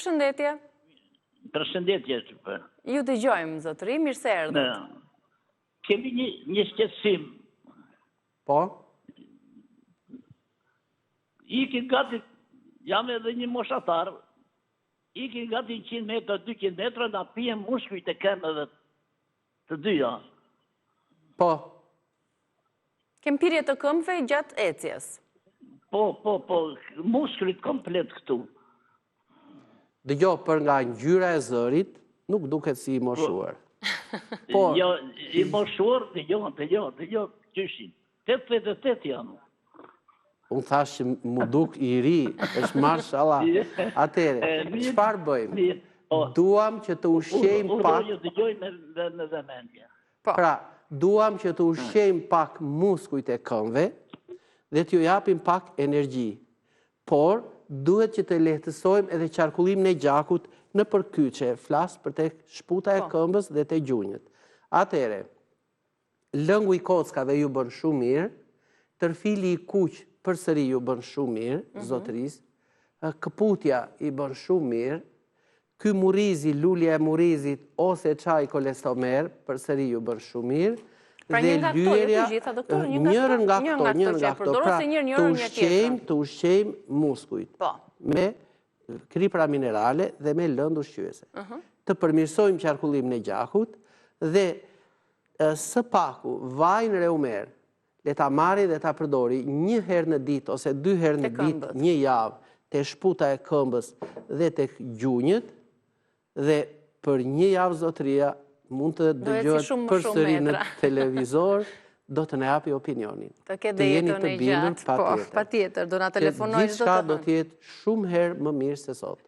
përshëndetje. Përshëndetje. Ju dëgjojmë, zotëri, mirë se erdhët. Kemi një shqetësim. Po? Ikin gati, jam edhe një moshatar, ikin gati 100 metra, 200 metra, da pijem muskujt e kem edhe të dyja. Po. Kem pirje të këmbëve gjatë ecjes. Po, muskujt komplet këtu. Dëgjo, për nga ngjyra e zërit, nuk duket si i moshuar. Jo, i moshuar, dëgjo, qyshin. 88 janë. Unë thash që mu duk i ri, është mashallah. Atere, çfarë bëjmë? Duam që të ushqejmë pak... Dëgjoj me vëmendje. Pra, duam që të ushqejmë pak muskujt e këmbëve dhe t'ju japim pak energji. Por, duhet që të lehtësojmë edhe qarkullimin e gjakut në përkyçe, flas për tek shputa e këmbës dhe te gjunjët. Atere, lëngu i kockave ju bën shumë mirë, tërfili i kuq përsëri ju bën shumë mirë, zotëris, këputja i bën shumë mirë, ky murizi, lulja e murizit ose çaj kolestomer, përsëri ju bën shumë mirë. Pra një nga këto, jo të gjitha, doktor, njërën nga këto, pra të ushqejmë muskujt. Me kripra minerale dhe me lëndë ushqyese. Të përmirësojmë qarkullimin e gjakut dhe së paku vajin reumer, le ta marri dhe ta përdori 1 herë në ditë ose 2 herë në ditë, 1 javë, te shputa e këmbës dhe te gjunjët, dhe për 1 javë zotëria mund të dëgjohet përsëri në televizor, do të ne japi opinionin. Të jeni të bindur, patjetër. Patjetër, do na telefonojë gjithçka do të jetë shumë herë më mirë se sot.